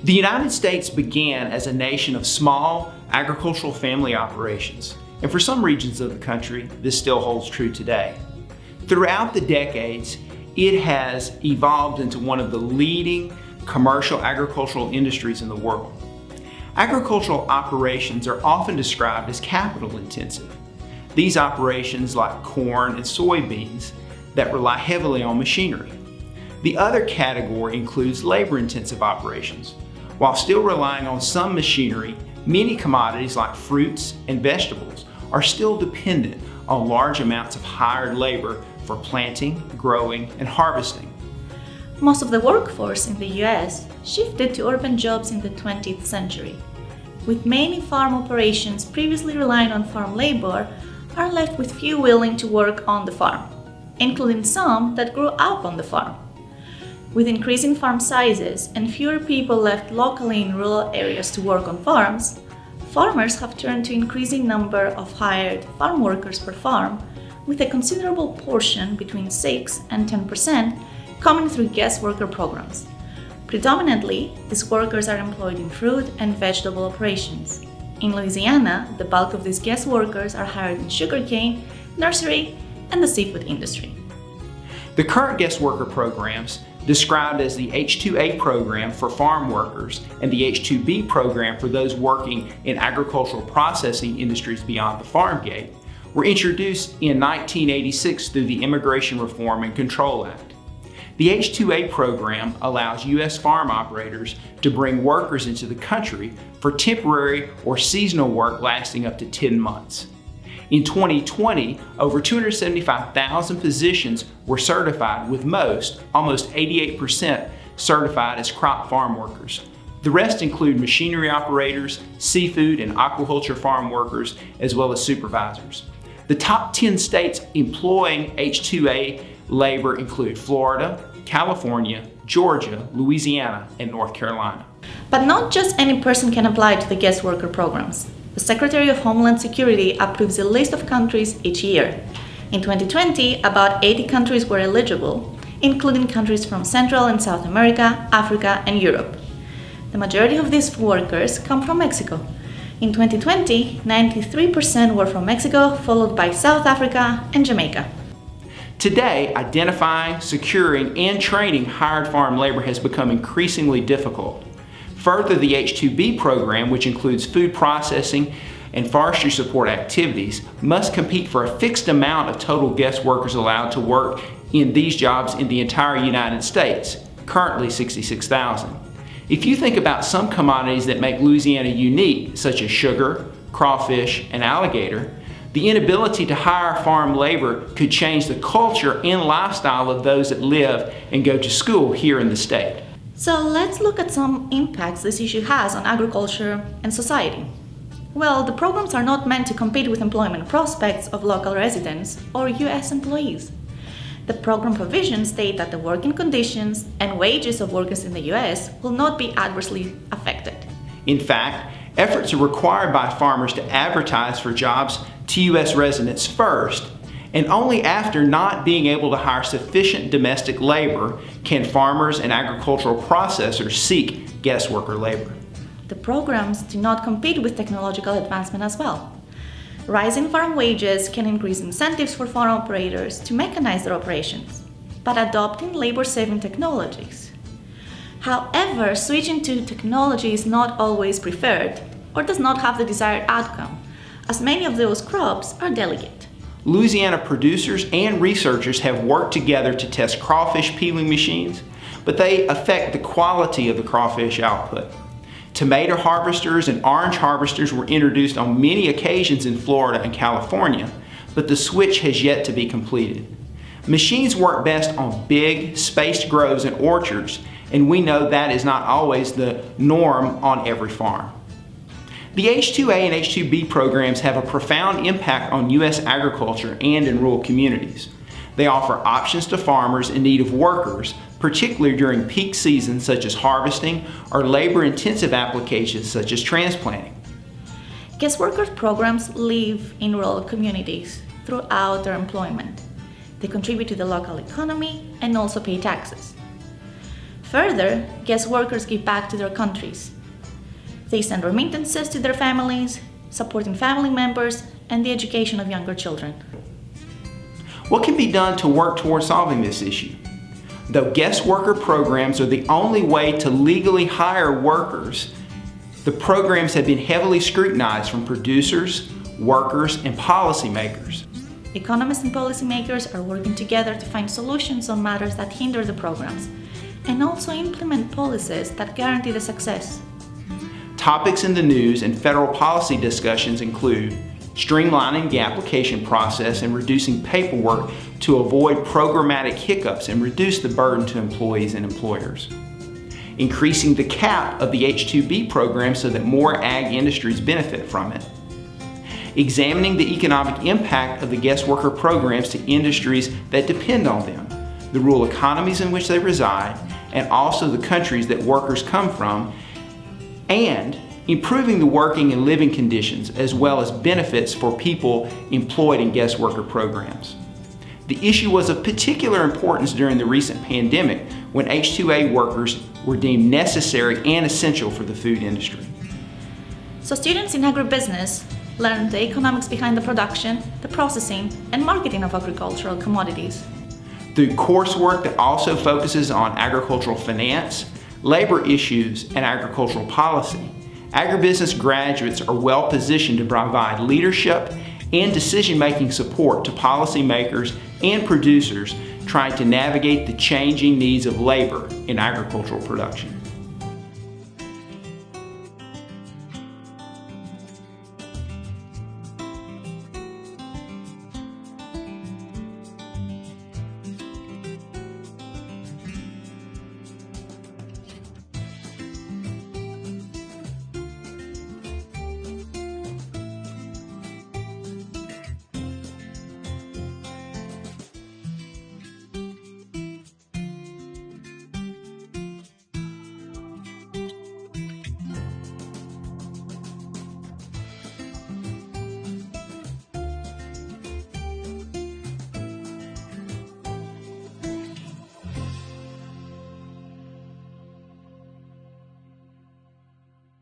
The United States began as a nation of small agricultural family operations, and for some regions of the country, this still holds true today. Throughout the decades, it has evolved into one of the leading commercial agricultural industries in the world. Agricultural operations are often described as capital intensive. These operations, like corn and soybeans, that rely heavily on machinery. The other category includes labor-intensive operations. While still relying on some machinery, many commodities like fruits and vegetables are still dependent on large amounts of hired labor for planting, growing, and harvesting. Most of the workforce in the US shifted to urban jobs in the 20th century, with many farm operations previously relying on farm labor are left with few willing to work on the farm, including some that grew up on the farm. With increasing farm sizes and fewer people left locally in rural areas to work on farms, farmers have turned to increasing number of hired farm workers per farm, with a considerable portion between 6 and 10% coming through guest worker programs. Predominantly, these workers are employed in fruit and vegetable operations. In Louisiana, the bulk of these guest workers are hired in sugarcane, nursery, and the seafood industry. The current guest worker programs, described as the H-2A program for farm workers and the H-2B program for those working in agricultural processing industries beyond the farm gate, were introduced in 1986 through the Immigration Reform and Control Act. The H-2A program allows U.S. farm operators to bring workers into the country for temporary or seasonal work lasting up to 10 months. In 2020, over 275,000 positions were certified, with almost 88%, certified as crop farm workers. The rest include machinery operators, seafood and aquaculture farm workers, as well as supervisors. The top 10 states employing H-2A labor include Florida, California, Georgia, Louisiana, and North Carolina. But not just any person can apply to the guest worker programs. The Secretary of Homeland Security approves a list of countries each year. In 2020, about 80 countries were eligible, including countries from Central and South America, Africa, and Europe. The majority of these workers come from Mexico. In 2020, 93% were from Mexico, followed by South Africa and Jamaica. Today, identifying, securing, and training hired farm labor has become increasingly difficult. Further, the H-2B program, which includes food processing and forestry support activities, must compete for a fixed amount of total guest workers allowed to work in these jobs in the entire United States, currently 66,000. If you think about some commodities that make Louisiana unique, such as sugar, crawfish, and alligator, the inability to hire farm labor could change the culture and lifestyle of those that live and go to school here in the state. So let's look at some impacts this issue has on agriculture and society. Well, the programs are not meant to compete with employment prospects of local residents or U.S. employees. The program provisions state that the working conditions and wages of workers in the U.S. will not be adversely affected. In fact, efforts are required by farmers to advertise for jobs to U.S. residents first, and only after not being able to hire sufficient domestic labor can farmers and agricultural processors seek guest worker labor. The programs do not compete with technological advancement as well. Rising farm wages can increase incentives for farm operators to mechanize their operations, but adopting labor-saving technologies. However, switching to technology is not always preferred or does not have the desired outcome, as many of those crops are delicate. Louisiana producers and researchers have worked together to test crawfish peeling machines, but they affect the quality of the crawfish output. Tomato harvesters and orange harvesters were introduced on many occasions in Florida and California, but the switch has yet to be completed. Machines work best on big, spaced groves and orchards, and we know that is not always the norm on every farm. The H-2A and H-2B programs have a profound impact on U.S. agriculture and in rural communities. They offer options to farmers in need of workers, particularly during peak seasons such as harvesting or labor-intensive applications such as transplanting. Guest worker programs live in rural communities throughout their employment. They contribute to the local economy and also pay taxes. Further, guest workers give back to their countries. They send remittances to their families, supporting family members and the education of younger children. What can be done to work towards solving this issue? Though guest worker programs are the only way to legally hire workers, the programs have been heavily scrutinized from producers, workers, and policymakers. Economists and policymakers are working together to find solutions on matters that hinder the programs and also implement policies that guarantee the success. Topics in the news and federal policy discussions include streamlining the application process and reducing paperwork to avoid programmatic hiccups and reduce the burden to employees and employers. Increasing the cap of the H-2B program so that more ag industries benefit from it. Examining the economic impact of the guest worker programs to industries that depend on them, the rural economies in which they reside, and also the countries that workers come from, and improving the working and living conditions as well as benefits for people employed in guest worker programs. The issue was of particular importance during the recent pandemic when H-2A workers were deemed necessary and essential for the food industry. So students in agribusiness learn the economics behind the production, the processing, and marketing of agricultural commodities. Through coursework that also focuses on agricultural finance, labor issues, and agricultural policy, agribusiness graduates are well positioned to provide leadership and decision-making support to policymakers and producers trying to navigate the changing needs of labor in agricultural production.